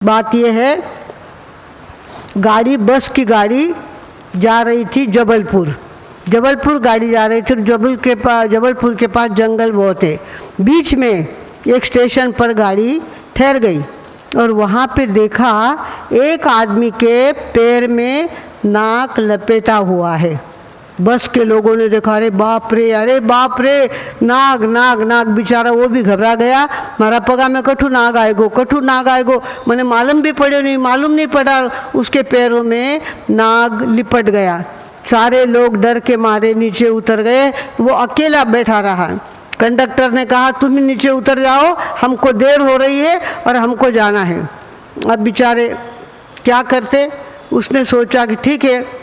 बात यह है, गाड़ी बस की गाड़ी जा रही थी जबलपुर गाड़ी जा रही थी। जबलपुर के पास जंगल बहुत है। बीच में एक स्टेशन पर गाड़ी ठहर गई और वहाँ पे देखा एक आदमी के पैर में नाक लपेटा हुआ है। बस के लोगों ने देखा, अरे बाप रे, नाग नाग नाग। बेचारा वो भी घबरा गया। मारा पगा में कठू नाग आएगो। मैंने मालूम नहीं पड़ा उसके पैरों में नाग लिपट गया। सारे लोग डर के मारे नीचे उतर गए। वो अकेला बैठा रहा। कंडक्टर ने कहा, तुम नीचे उतर जाओ, हमको देर हो रही है और हमको जाना है। अब बेचारे क्या करते, उसने सोचा कि ठीक है।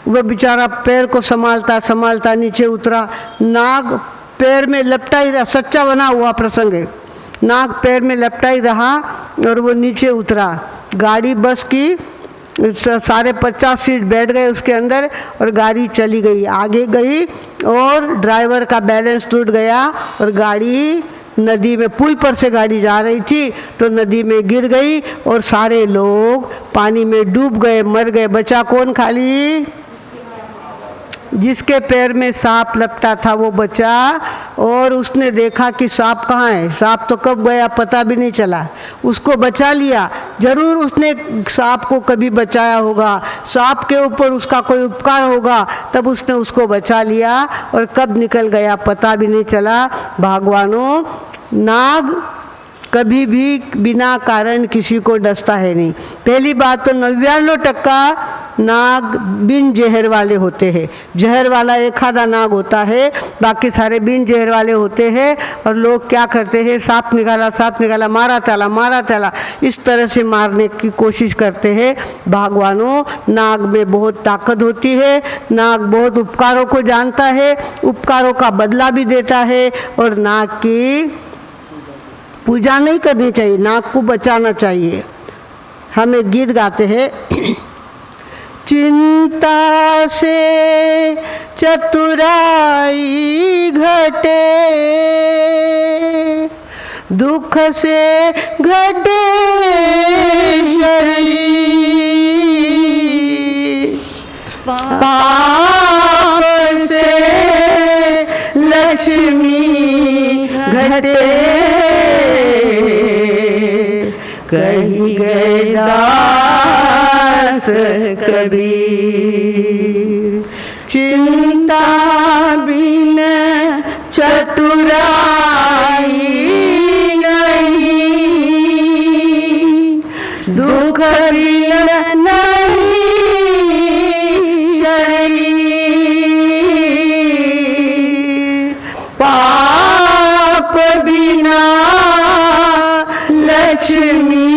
वह बेचारा पैर को संभालता नीचे उतरा। नाग पैर में लपटा ही रहा, सच्चा बना हुआ प्रसंग है। नाग पैर में लपटा ही रहा और वो नीचे उतरा। गाड़ी बस की सारे 50 सीट बैठ गए उसके अंदर और गाड़ी चली गई, आगे गई और ड्राइवर का बैलेंस टूट गया और गाड़ी नदी में, पुल पर से गाड़ी जा रही थी तो नदी में गिर गई और सारे लोग पानी में डूब गए, मर गए। बचा कौन? खाली जिसके पैर में सांप लपटा था वो बचा। और उसने देखा कि सांप कहाँ है, सांप तो कब गया पता भी नहीं चला। उसको बचा लिया। जरूर उसने सांप को कभी बचाया होगा, सांप के ऊपर उसका कोई उपकार होगा, तब उसने उसको बचा लिया और कब निकल गया पता भी नहीं चला। भगवानों, नाग कभी भी बिना कारण किसी को डसता है नहीं। पहली बात तो 99% नाग बिन जहर वाले होते हैं। जहर वाला एक आधा नाग होता है, बाकी सारे बिन जहर वाले होते हैं। और लोग क्या करते हैं, सांप निकाला, मारा ताला, इस तरह से मारने की कोशिश करते हैं। भगवानों, नाग में बहुत ताकत होती है। नाग बहुत उपकारों को जानता है, उपकारों का बदला भी देता है। और नाग की पूजा नहीं करनी चाहिए, नाग को बचाना चाहिए। हम एक गीत गाते हैं, चिंता से चतुराई घटे, दुख से घटे शरीर, पाप से लक्ष्मी घटे, कही गए दास कबीर। चिंता बिन चतुराई नहीं, दुख बिन नहीं शरीर, पाप बिना लक्ष्मी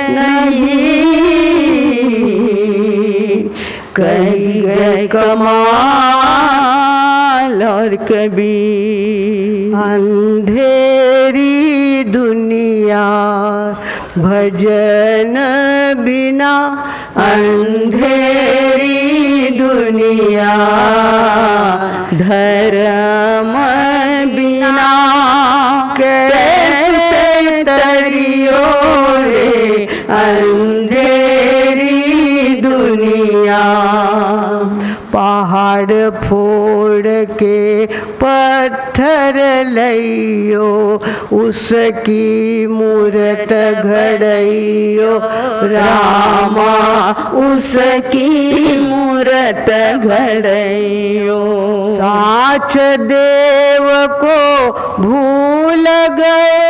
नहीं, कही गए कमाल और कबीर। अंधेरी दुनिया भजन बिना, अंधेरी दुनिया धर्म बिना, कैसे तरियो रे अंधेरी दुनिया। पहाड़ फोड़ के पत्थर लइयो, उसकी मूरत घड़इयो रामा, उसकी मूरत घड़इयो। साच देव को भूल गए,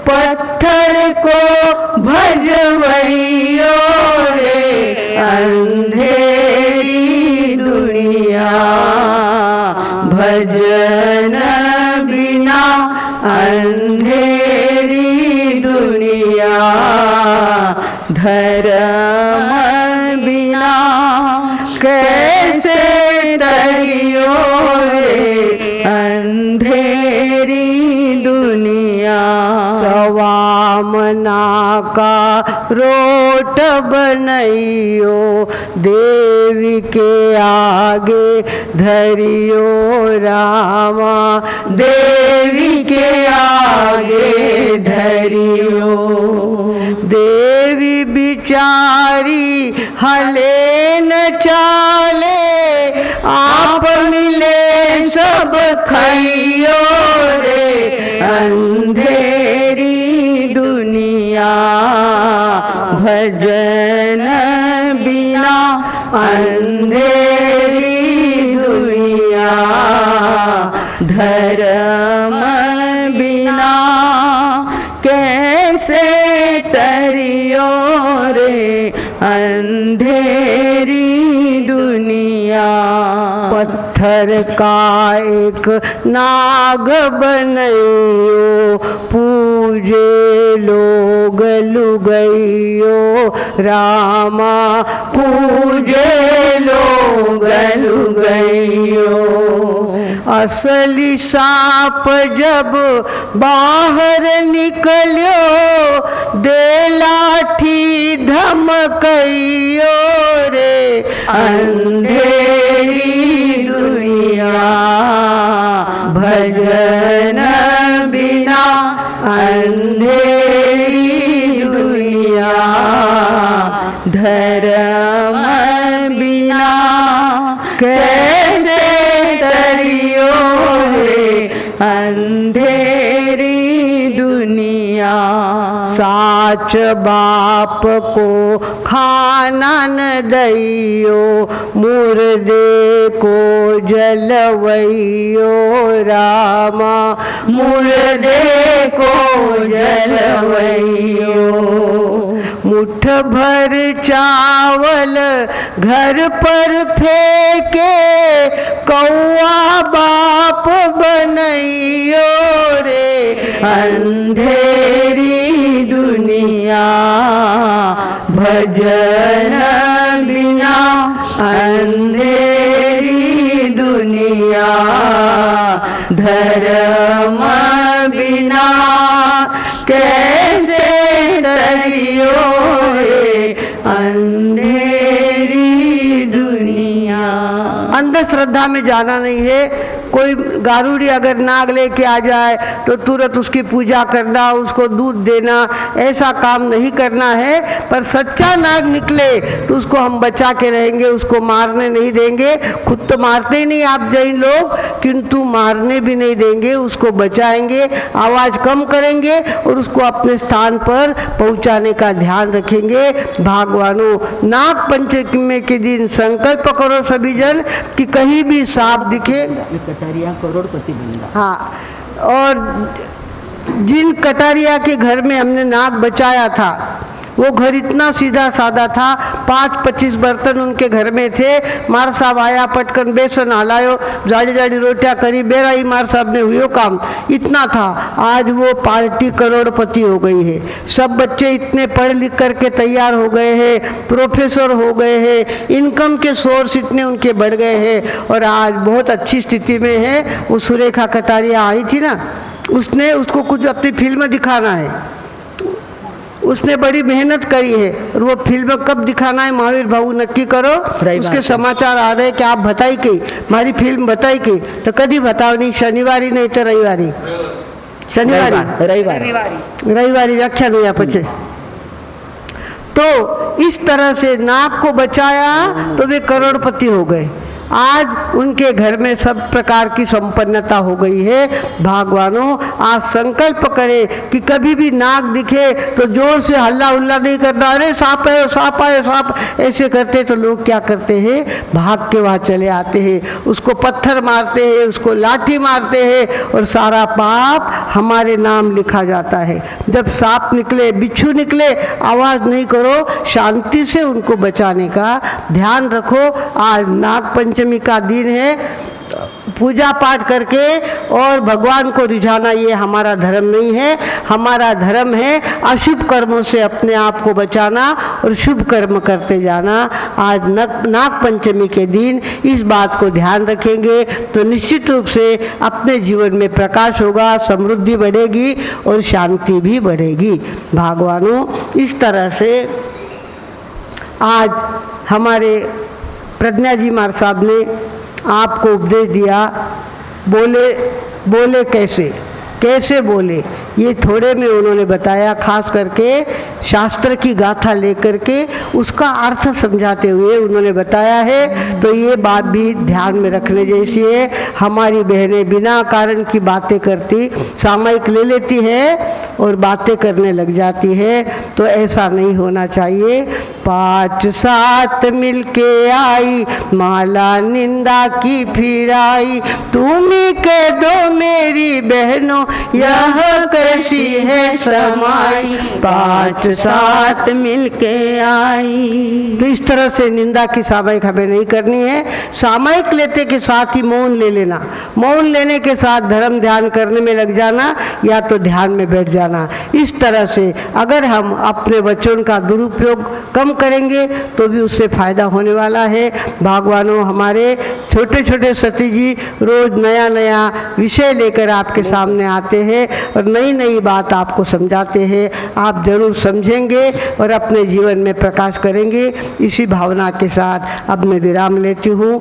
पत्थर को भजवइयो रे अंधेरी दुनिया। भजन बिना अंधेरी दुनिया, धर्म बिना कैसे तरियो रे अंधेरी दुनिया। सवा कामना का रोट बनइयो, देवी के आगे धरियो रामा, देवी के आगे धरियो। देवी बिचारी हले न चाले, आप मिले सब खइयो रे, अंधेरी दुनिया भजन बिना, अंधेरी दुनिया धर्म बिना, कैसे तरियो रे अंधेरी दुनिया। पत्थर का एक नाग बनइयो, पूजे लोग लुगइयो रामा, पूजे लोग लुगइयो। असली सांप जब बाहर निकलियो, दे लाठी धमकइयो रे, अंधेरी दुनिया भजन बिना, अंधेरी दुनिया धर्म बिना, कैसे तरियो रे अंधेरी दुनिया। साच बाप को खाना न दइयो, मुर्दे को जलवइयो रामा, मुर्दे को जलवइयो। मुठ भर चावल घर पर फेंके, कौआ बाप बनइयो रे अंधेरी दुनिया भजन बिना, अंधेरी दुनिया धर्म बिना, कैसे तरियो रे अंधेरी दुनिया। अंधश्रद्धा में जाना नहीं है। कोई गारुड़ी अगर नाग लेके आ जाए तो तुरंत उसकी पूजा करना, उसको दूध देना, ऐसा काम नहीं करना है। पर सच्चा नाग निकले तो उसको हम बचा के रहेंगे, उसको मारने नहीं देंगे। खुद तो मारते ही नहीं आप जैन लोग, किंतु मारने भी नहीं देंगे, उसको बचाएंगे, आवाज़ कम करेंगे और उसको अपने स्थान पर पहुंचाने का ध्यान रखेंगे। भगवानों, नाग पंचमी के दिन संकल्प करो सभी जन कि कहीं भी सांप दिखे, करोड़पति बनेगा। हाँ, और जिन कटारिया के घर में हमने नाग बचाया था वो घर इतना सीधा साधा था, 5-25 बर्तन उनके घर में थे। मार साहब आया, पटकन बेसन हलायो, जाड़ी जाड़ी रोटियाँ करी, बेरा ही मार साहब ने हुयो काम, इतना था। आज वो पार्टी करोड़पति हो गई है। सब बच्चे इतने पढ़ लिख करके तैयार हो गए हैं, प्रोफेसर हो गए हैं, इनकम के सोर्स इतने उनके बढ़ गए हैं और आज बहुत अच्छी स्थिति में है। वो सुरेखा कटारिया आई थी ना, उसने उसको कुछ अपनी फिल्म दिखाना है, उसने बड़ी मेहनत करी है और वो फिल्म कब दिखाना है महावीर भाऊ नक्की करो। उसके समाचार आ रहे कि आप बताई कि हमारी फिल्म बताई कि, तो कभी बताओ नहीं, शनिवारी नहीं तो रविवारी, रविवारी व्याख्या नहीं पचे। तो इस तरह से नाग को बचाया तो वे करोड़पति हो गए। आज उनके घर में सब प्रकार की संपन्नता हो गई है। भगवानों, आज संकल्प करें कि कभी भी नाग दिखे तो जोर से हल्ला उल्ला नहीं करना, अरे सांप है सांप है सांप, ऐसे करते तो लोग क्या करते हैं, भाग के वहाँ चले आते हैं, उसको पत्थर मारते हैं, उसको लाठी मारते हैं और सारा पाप हमारे नाम लिखा जाता है। जब सांप निकले, बिच्छू निकले, आवाज़ नहीं करो, शांति से उनको बचाने का ध्यान रखो। आज नाग पंचमी का दिन है पूजा पाठ करके और भगवान को रिझाना ये हमारा धर्म नहीं है। हमारा धर्म है अशुभ कर्मों से अपने आप को बचाना और शुभ कर्म करते जाना। आज नाग पंचमी के दिन इस बात को ध्यान रखेंगे तो निश्चित रूप से अपने जीवन में प्रकाश होगा, समृद्धि बढ़ेगी और शांति भी बढ़ेगी। भगवानों, इस तरह से आज हमारे प्रज्ञा जी महाराज साहब ने आपको उपदेश दिया। बोले कैसे बोले, ये थोड़े में उन्होंने बताया। खास करके शास्त्र की गाथा लेकर के उसका अर्थ समझाते हुए उन्होंने बताया है। तो ये बात भी ध्यान में रखने जैसी है। हमारी बहनें बिना कारण की बातें करती, सामयिक ले लेती है और बातें करने लग जाती है, तो ऐसा नहीं होना चाहिए। 5-7 मिलके आई, माला निंदा की फिर आई, तुम्ही कह दो मेरी बहनों यह कैसी है समाई, 5-7 मिलके आई। तो इस तरह से निंदा की सामयिक हमें नहीं करनी है। सामयिक लेते के साथ ही मौन ले लेना, मौन लेने के साथ धर्म ध्यान करने में लग जाना या तो ध्यान में बैठ जाना। इस तरह से अगर हम अपने वचन का दुरुपयोग कम करेंगे तो भी उससे फायदा होने वाला है। भगवानों, हमारे छोटे छोटे सती जी रोज नया नया विषय लेकर आपके सामने आते हैं और नई नई बात आपको समझाते हैं। आप जरूर समझेंगे और अपने जीवन में प्रकाश करेंगे। इसी भावना के साथ अब मैं विराम लेती हूँ।